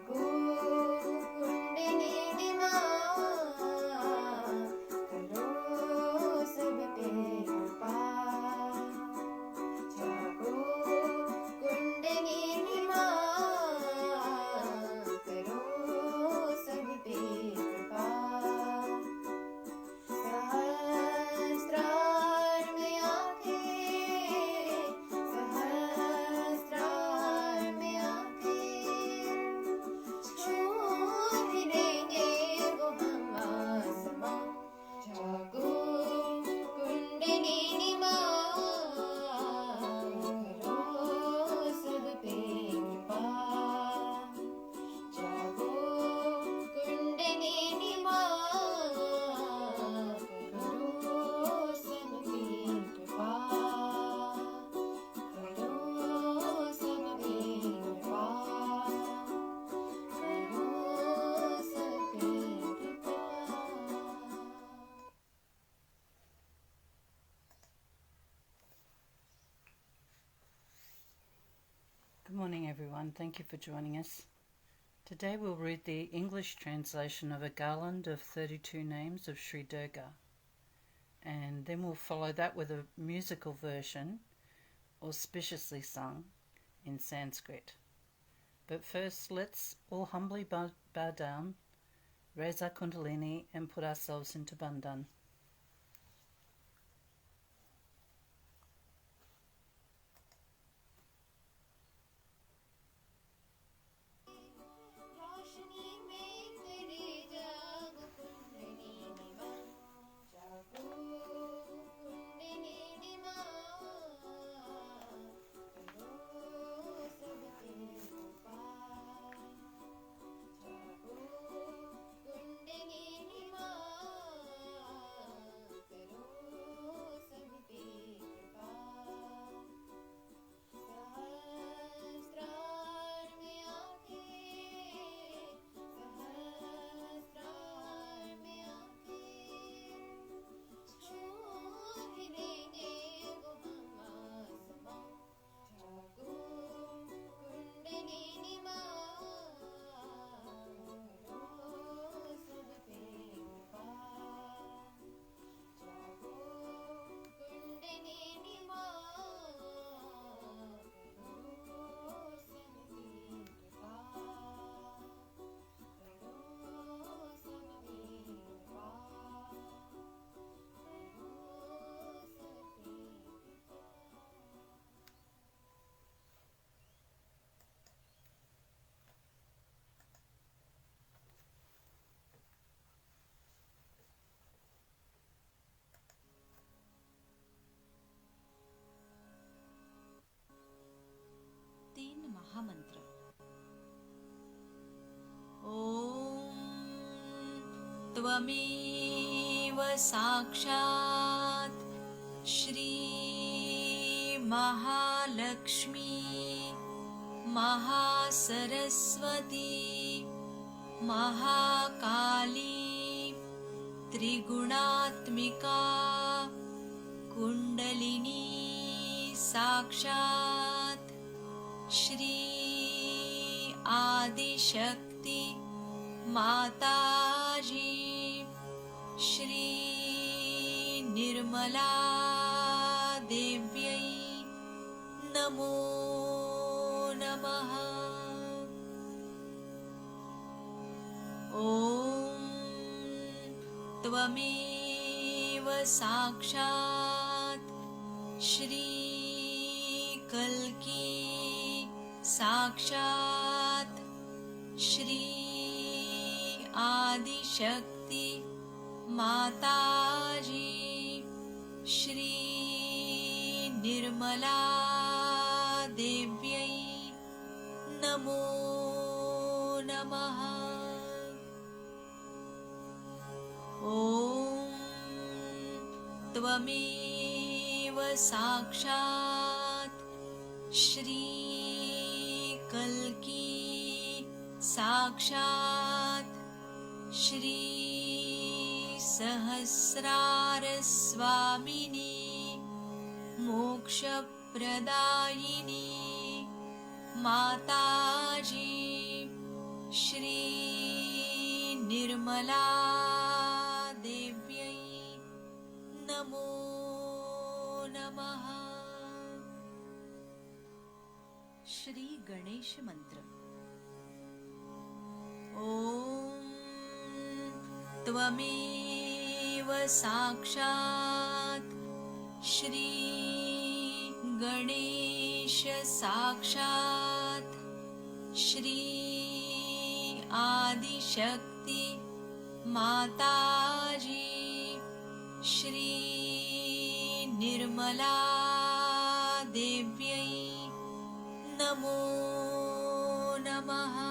Good morning everyone, thank you for joining us. Today we'll read the English translation of a garland of 32 names of Shri Durga, and then we'll follow that with a musical version, auspiciously sung, in Sanskrit. But first let's all humbly bow down, raise our kundalini and put ourselves into bandhan. महामंत्र। ॐ त्वमेव साक्षात् श्री महालक्ष्मी महासरस्वती महाकाली त्रिगुणात्मिका कुंडलिनी साक्षात् श्री आदिशक्ति माताजी श्री निर्मला देव्यै नमो नमः। ॐ त्वमेव साक्षात् श्री कल्की साक्षात् श्री आदिशक्ति माताजी श्री निर्मला देव्यै नमो नमः। ॐ त्वमेव साक्षात् श्री कल्की साक्षात् श्री सहस्रार स्वामिनी मोक्षप्रदायिनी माताजी निर्मला देव्यै नमो नमः। श्री गणेश मंत्र। ॐ त्वमेव साक्षात् श्री गणेश साक्षात् श्री आदिशक्ति माताजी श्री निर्मला देव्यै नमो नमः।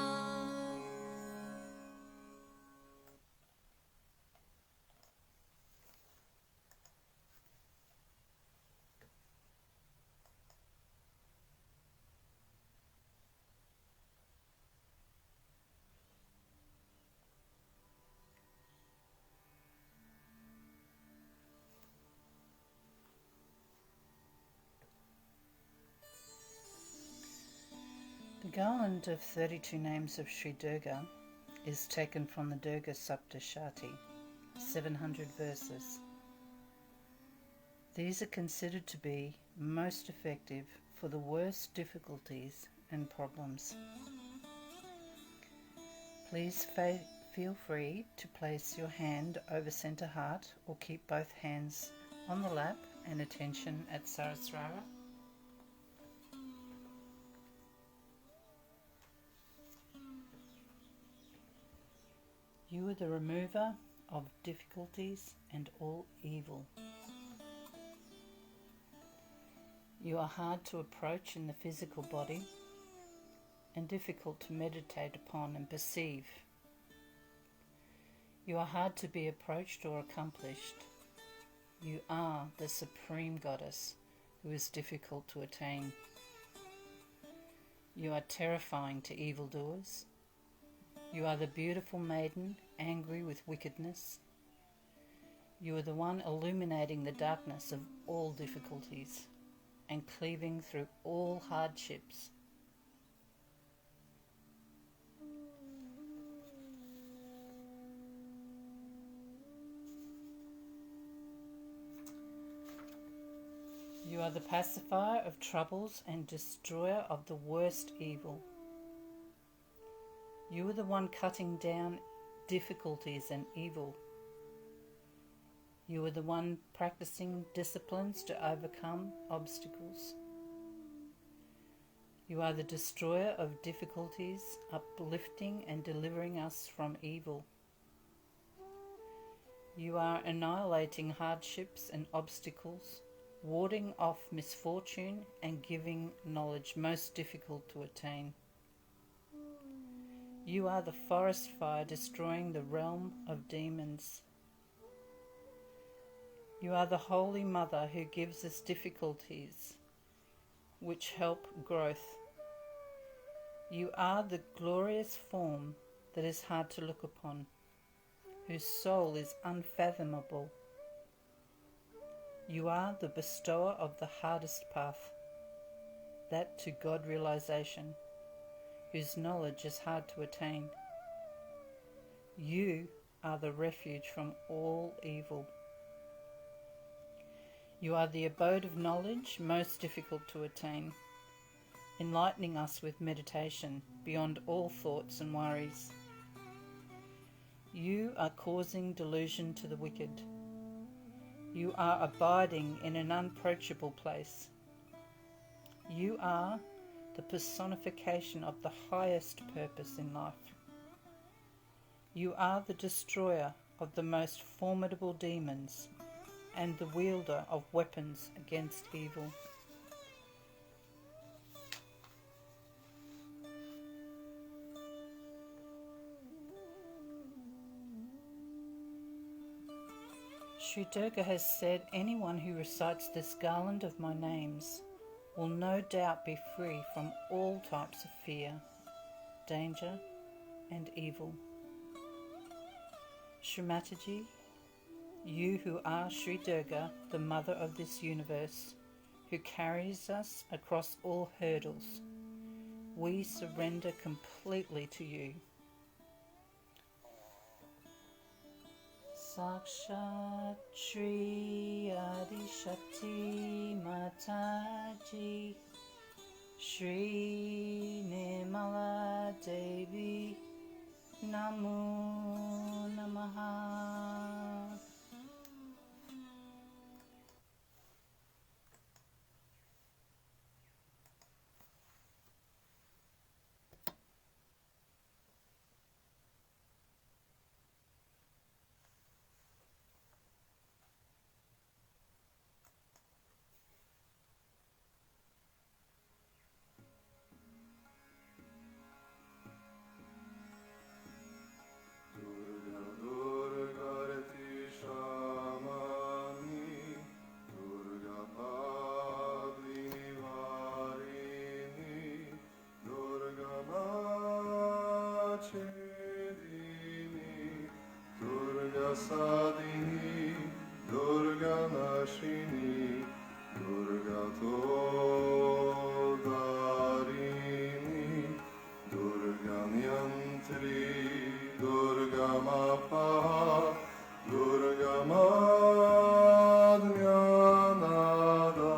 The garland of 32 names of Sri Durga is taken from the Durga Saptashati, 700 verses. These are considered to be most effective for the worst difficulties and problems. Please feel free to place your hand over center heart or keep both hands on the lap and attention at Saraswara. You are the remover of difficulties and all evil. You are hard to approach in the physical body and difficult to meditate upon and perceive. You are hard to be approached or accomplished. You are the Supreme Goddess who is difficult to attain. You are terrifying to evildoers. You are the beautiful maiden, angry with wickedness. You are the one illuminating the darkness of all difficulties and cleaving through all hardships. You are the pacifier of troubles and destroyer of the worst evil. You are the one cutting down difficulties and evil. You are the one practicing disciplines to overcome obstacles. You are the destroyer of difficulties, uplifting and delivering us from evil. You are annihilating hardships and obstacles, warding off misfortune and giving knowledge most difficult to attain. You are the forest fire destroying the realm of demons. You are the Holy Mother who gives us difficulties which help growth. You are the glorious form that is hard to look upon, whose soul is unfathomable. You are the bestower of the hardest path, that to God realization, whose knowledge is hard to attain. You are the refuge from all evil. You are the abode of knowledge most difficult to attain, enlightening us with meditation beyond all thoughts and worries. You are causing delusion to the wicked. You are abiding in an unapproachable place. You are the personification of the highest purpose in life. You are the destroyer of the most formidable demons and the wielder of weapons against evil. Sri Durga has said, anyone who recites this garland of my names will no doubt be free from all types of fear, danger and evil. Shri Mataji, you who are Sri Durga, the mother of this universe, who carries us across all hurdles, we surrender completely to you. Sakshat Shri Shri Mataji Shri Mataji Namo Namaha. Sadini, Durga Nashini, Durga Todarini, Durga Nyantri, Durga Mapa, Durga Madhyanada,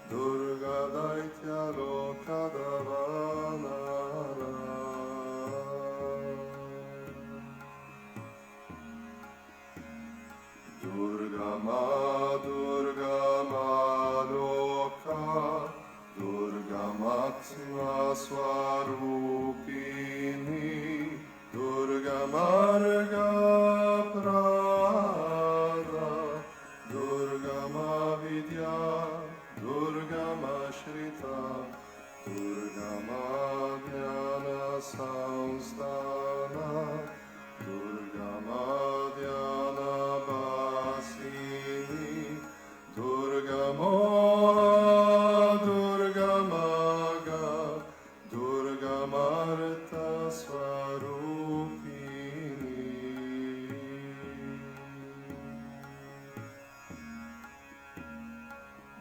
Durga Daitya Lokadavanara. Durga Ma Loka, Durga Matsma Swarupini, Durga Marga Prada, Durga Ma Vidya, Durga Ma Shrita, Durga Ma Jnana Samstana, Durga Ma Dhyana Vasini, Durga Moha, Durga Maga, Durga Marta Swarupini.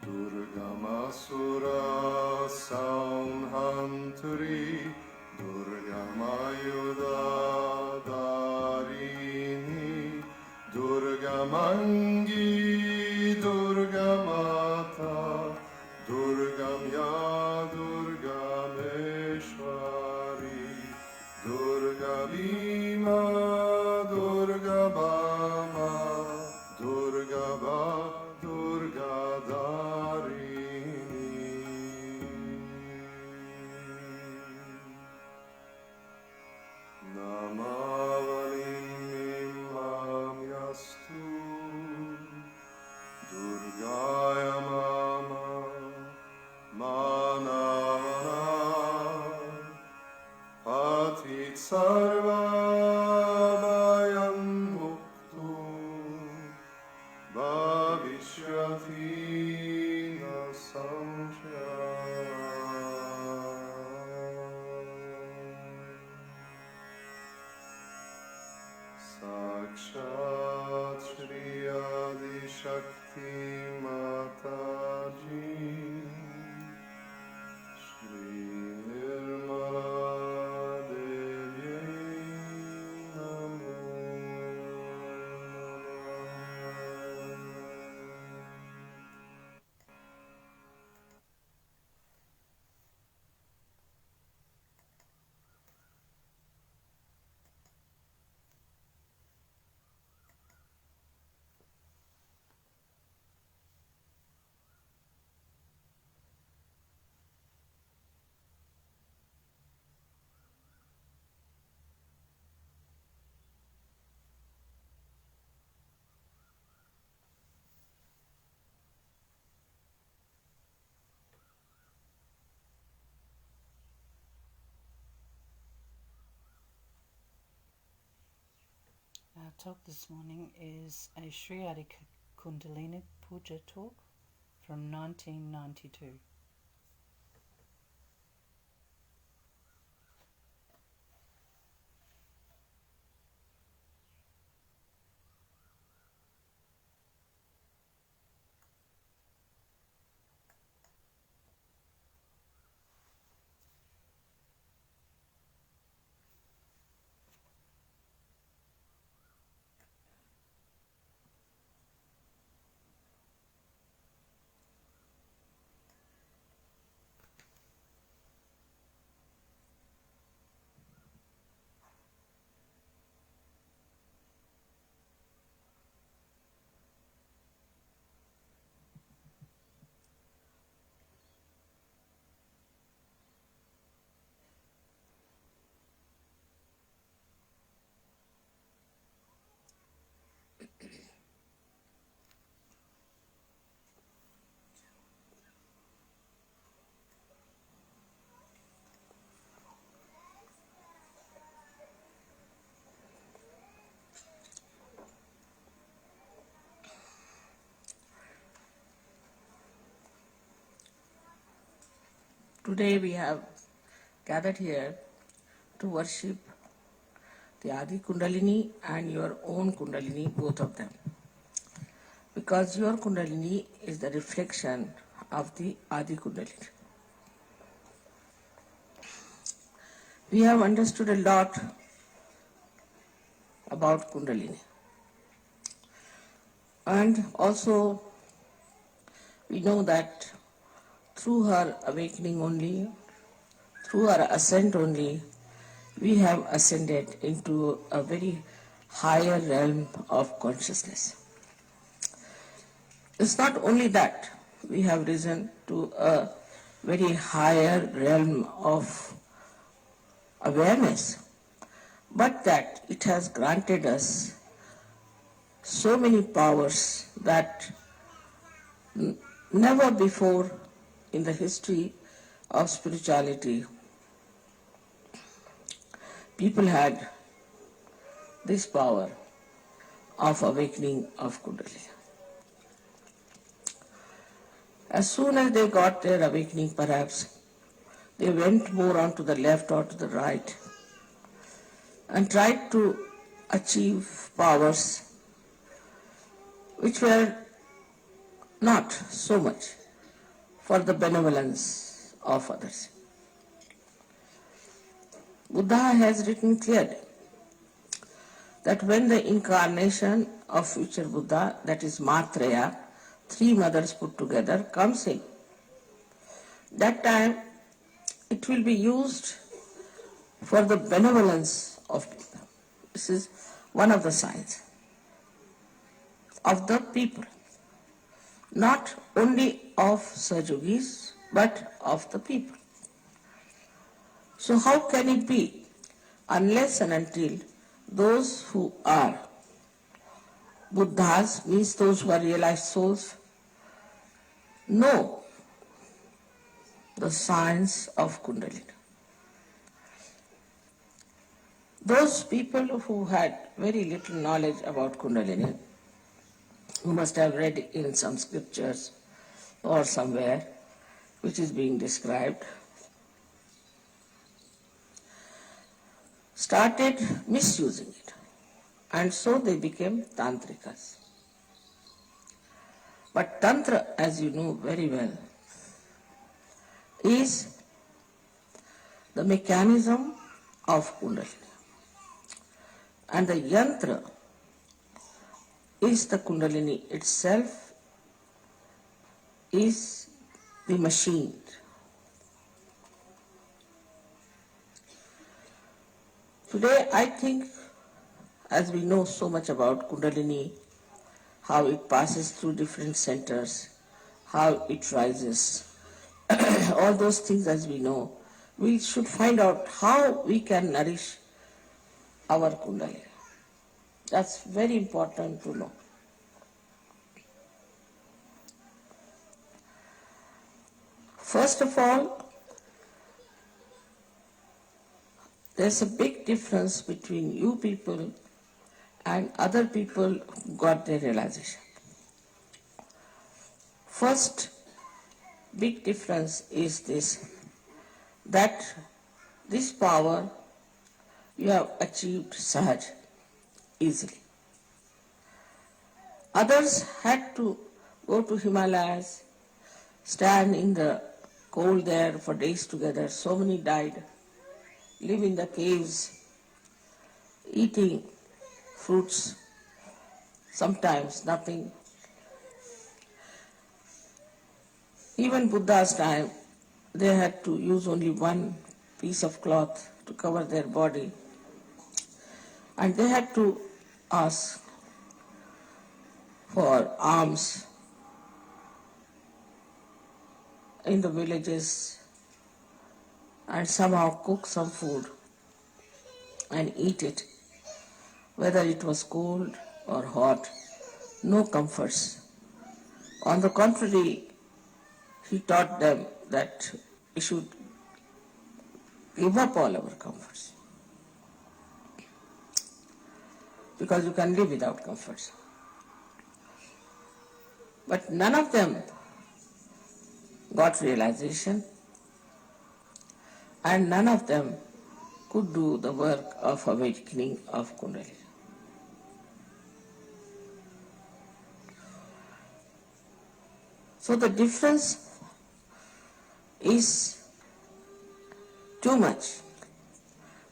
Durga Masura Samhantari, Durga Mayuda Darini, Durga Mangi, Durga Mata, Durga Mya, Durga Meshwari, Durga Bhima, Durga Bama, Durga Ba, Durga Darini. Namavalim Imam Yastu, Durgaya Mama, Manavana, Patit Sarva Bhayam Muktu, Bhavishyati na samshaya. Sakshat Shri Adi Shakti Mataji, Shri Nirmala Devi Namo Our talk this morning is a Shri Adi Kundalini Puja talk from 1992. Today we have gathered here to worship the Adi Kundalini and your own Kundalini, both of them. Because your Kundalini is the reflection of the Adi Kundalini. We have understood a lot about Kundalini. And also we know that through her awakening only, through her ascent only, we have ascended into a very higher realm of consciousness. It's not only that we have risen to a very higher realm of awareness, but that it has granted us so many powers that never before in the history of spirituality people had this power of awakening of Kundalini. As soon as they got their awakening, perhaps, they went more on to the left or to the right and tried to achieve powers which were not so much for the benevolence of others. Buddha has written clearly that when the incarnation of future Buddha, that is Maitreya, three mothers put together, comes in, that time it will be used for the benevolence of people. This is one of the signs of the people, not only of Sahajogis, but of the people. So how can it be unless and until those who are Buddhas, means those who are realized souls, know the science of Kundalini? Those people who had very little knowledge about Kundalini, who must have read in some scriptures or somewhere which is being described, started misusing it, and so they became tantrikas. But tantra, as you know very well, is the mechanism of Kundalini, and the yantra is the Kundalini itself, is the machine. Today I think, as we know so much about Kundalini, how it passes through different centers, how it rises, all those things as we know, we should find out how we can nourish our Kundalini. That's very important to know. First of all, there's a big difference between you people and other people who got their realization. First big difference is this, that this power you have achieved Sahaj, easily. Others had to go to Himalayas, stand in the cold there for days together. So many died, live in the caves, eating fruits, sometimes nothing. Even Buddha's time, they had to use only one piece of cloth to cover their body, and they had to ask for alms in the villages and somehow cook some food and eat it, whether it was cold or hot, no comforts. On the contrary, he taught them that we should give up all our comforts, because you can live without comforts. But none of them got realization and none of them could do the work of awakening of Kundalini. So the difference is too much.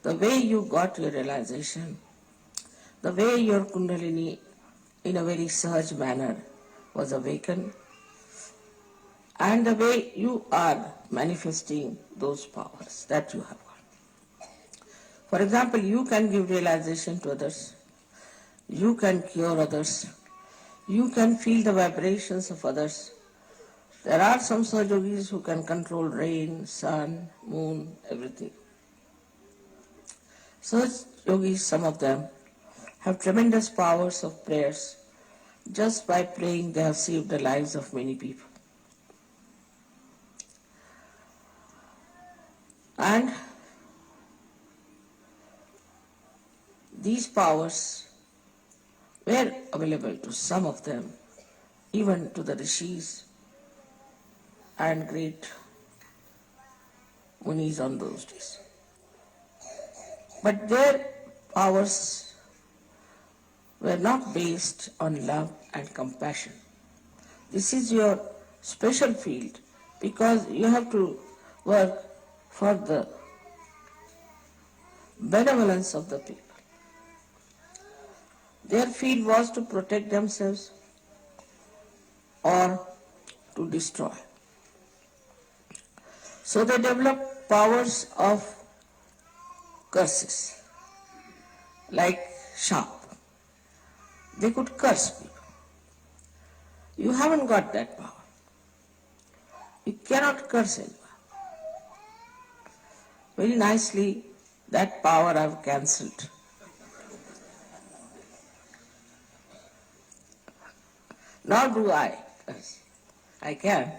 The way you got your realization, the way your Kundalini in a very Sahaj manner was awakened, and the way you are manifesting those powers that you have got. For example, you can give realization to others, you can cure others, you can feel the vibrations of others. There are some Sahajogis who can control rain, sun, moon, everything. Such yogis, some of them, have tremendous powers of prayers. Just by praying, they have saved the lives of many people. And these powers were available to some of them, even to the rishis and great munis on those days. But their powers were not based on love and compassion. This is your special field because you have to work for the benevolence of the people. Their field was to protect themselves or to destroy. So they developed powers of curses, like sharp. They could curse people. You haven't got that power. You cannot curse anyone. Very nicely, that power I've cancelled. Nor do I curse. I can,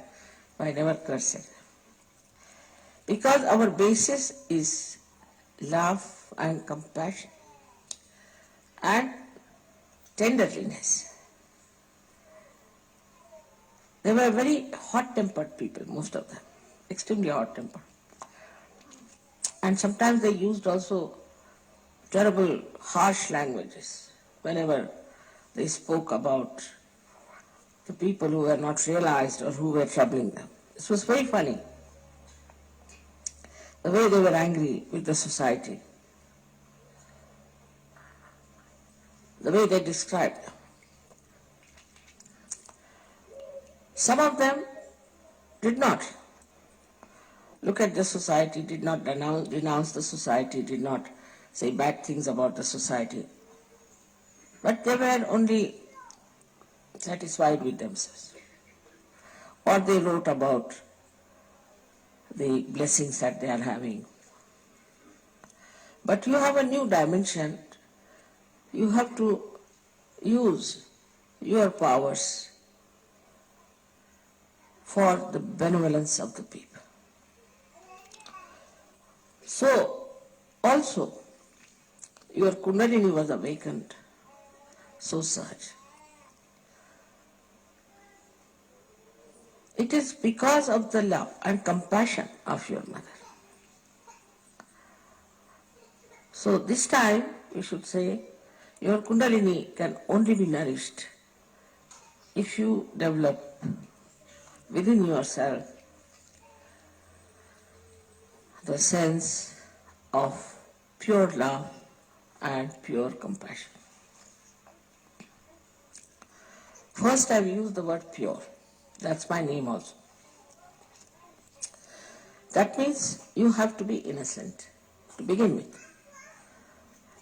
but I never curse it. Because our basis is love and compassion and tenderliness. They were very hot-tempered people, most of them, extremely hot-tempered. And sometimes they used also terrible, harsh languages whenever they spoke about the people who were not realized or who were troubling them. This was very funny, the way they were angry with the society, the way they described them. Some of them did not look at the society, did not denounce the society, did not say bad things about the society. But they were only satisfied with themselves. Or they wrote about the blessings that they are having. But you have a new dimension. You have to use your powers for the benevolence of the people. So, also, your Kundalini was awakened so Sahaj. It is because of the love and compassion of your mother. So this time, we should say, your Kundalini can only be nourished if you develop within yourself the sense of pure love and pure compassion. First, I've used the word pure. That's my name also. That means you have to be innocent to begin with.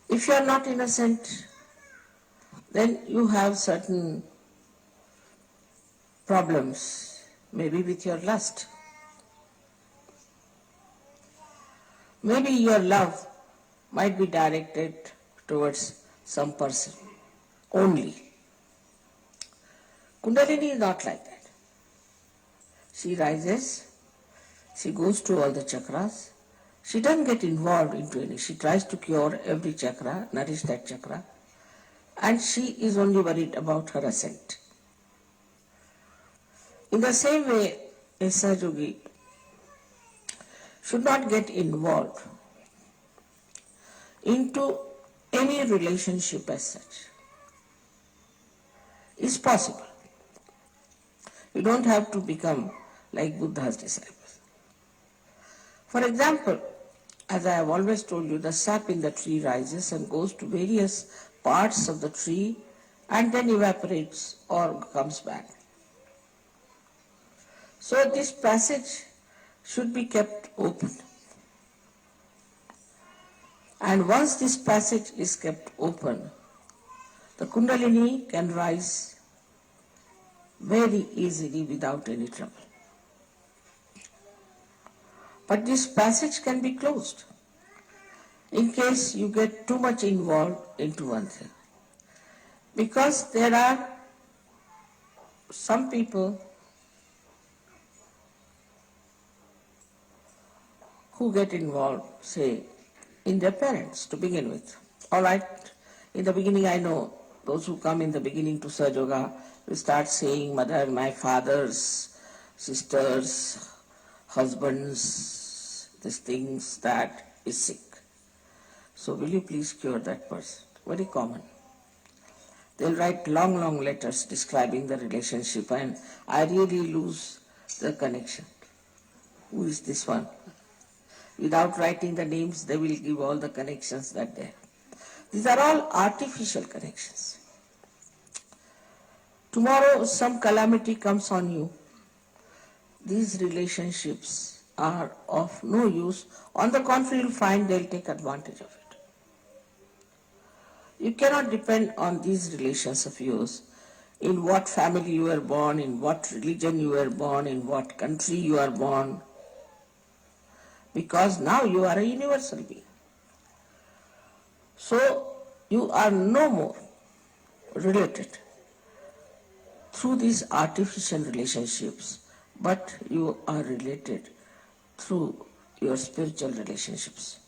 If you are not innocent, then you have certain problems, maybe with your lust. Maybe your love might be directed towards some person only. Kundalini is not like that. She rises, she goes to all the chakras, she doesn't get involved into any. She tries to cure every chakra, nourish that chakra, and she is only worried about her ascent. In the same way, a Sahajogi should not get involved into any relationship as such. It's possible. You don't have to become like Buddha's disciples. For example, as I have always told you, the sap in the tree rises and goes to various parts of the tree and then evaporates or comes back. So this passage should be kept open. And once this passage is kept open, the Kundalini can rise very easily without any trouble. But this passage can be closed in case you get too much involved into one thing. Because there are some people who get involved, say, in their parents to begin with. All right, in the beginning I know those who come in the beginning to Sahaja Yoga will start saying, mother, my father's sisters, husbands, these things, that is sick. So will you please cure that person? Very common. They'll write long, long letters describing the relationship and I really lose the connection. Who is this one? Without writing the names, they will give all the connections that they have. These are all artificial connections. Tomorrow some calamity comes on you. These relationships are of no use. On the contrary, you'll find they'll take advantage of it. You cannot depend on these relations of yours, in what family you were born, in what religion you were born, in what country you are born, because now you are a universal being. So you are no more related through these artificial relationships, but you are related through your spiritual relationships.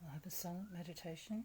We'll have a silent meditation.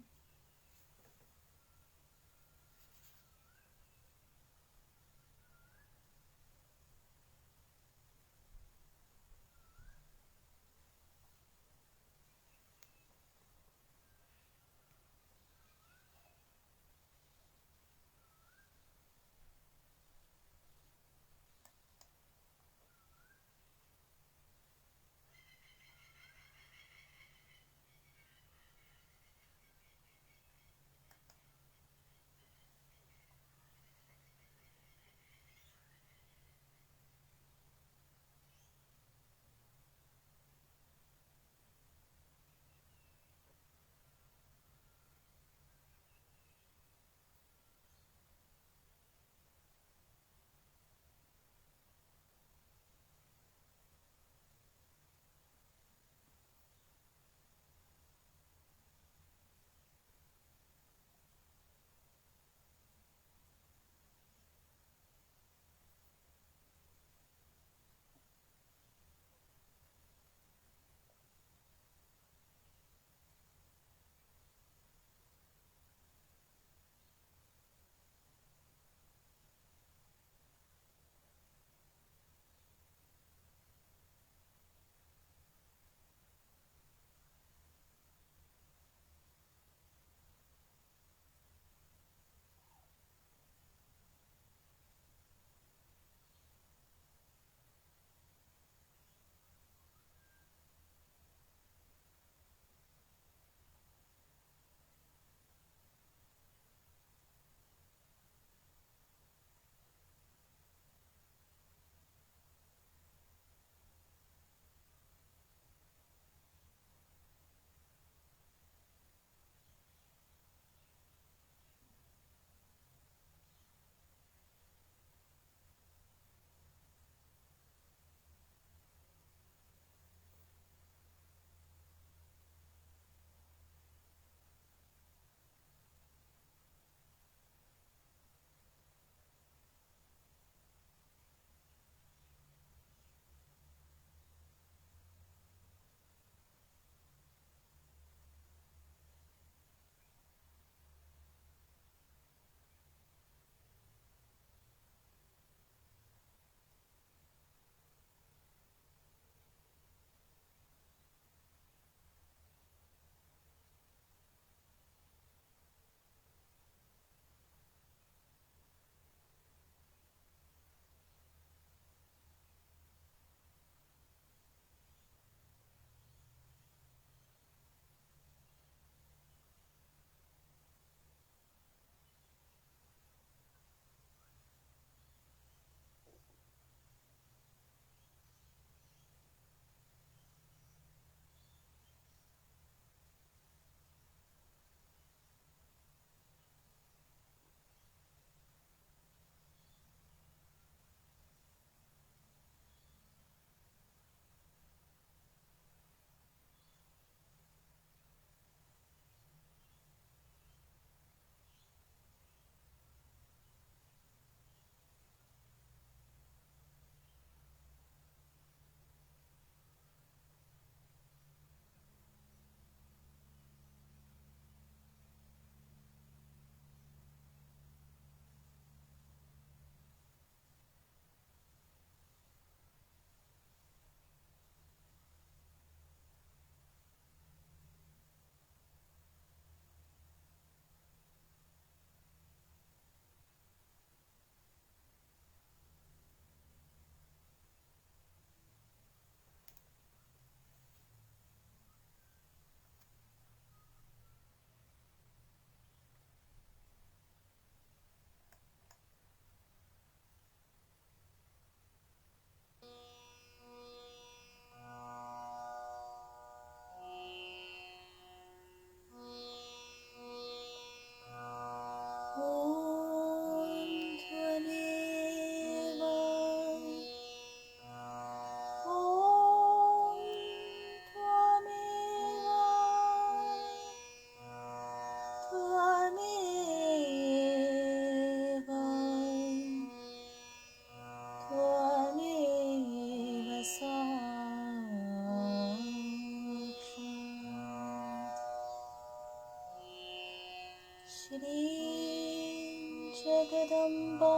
Jagadamba,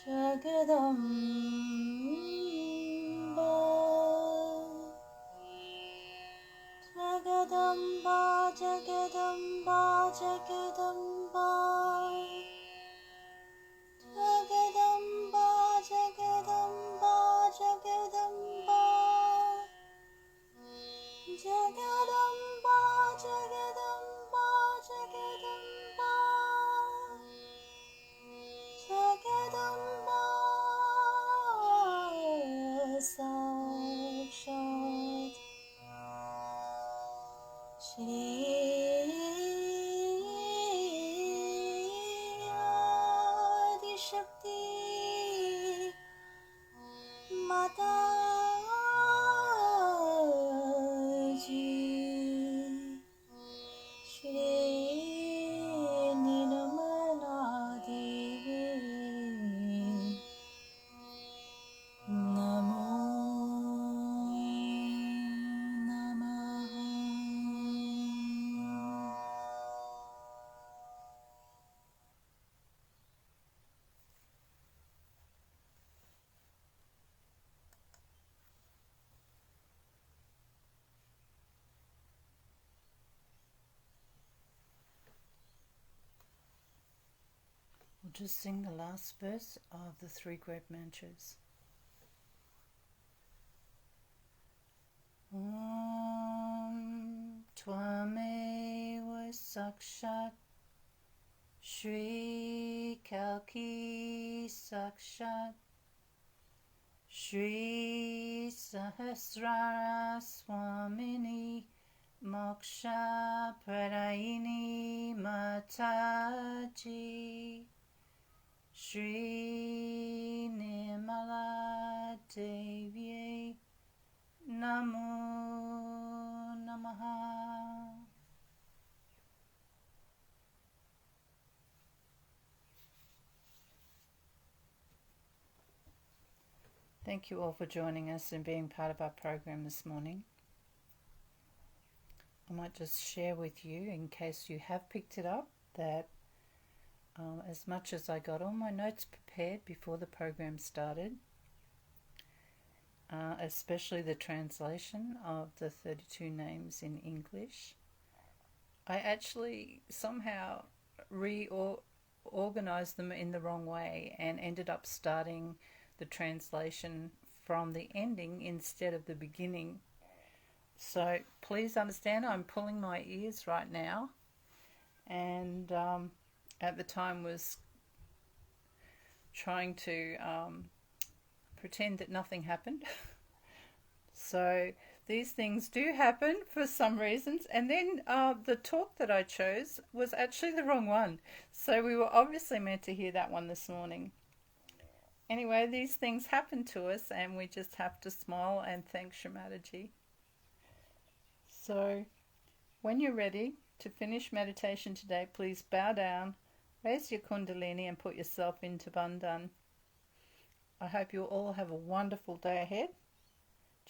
Jagadamba, Jagadamba, Jagadamba, Jagadamba, Jagadamba, Jagadamba, Jagadamba, Jagadamba, Jagadamba, Jagadamba, Jagadamba, Sakshat Shri Adi Shakti Mataji Shri Nirmala Devi Namo Namaha. We'll just sing the last verse of the three great mantras. Om Tvameva Sakshat Shri Kalki Sakshat Shri Sahasrara Swamini Moksha Pradayini Mataji Shri Nirmala Devi Namo Namaha. Thank you all for joining us and being part of our program this morning. I might just share with you, in case you have picked it up, that as much as I got all my notes prepared before the program started, especially the translation of the 32 names in English, I actually somehow reorganized them in the wrong way and ended up starting the translation from the ending instead of the beginning. So please understand, I'm pulling my ears right now, and at the time was trying to pretend that nothing happened. So these things do happen for some reasons, and then the talk that I chose was actually the wrong one, so we were obviously meant to hear that one this morning. Anyway, these things happen to us, and we just have to smile and thank Shri Mataji. So when you're ready to finish meditation today, please bow down, raise your kundalini and put yourself into bandhan. I hope you all have a wonderful day ahead.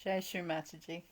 Jai Shri Mataji.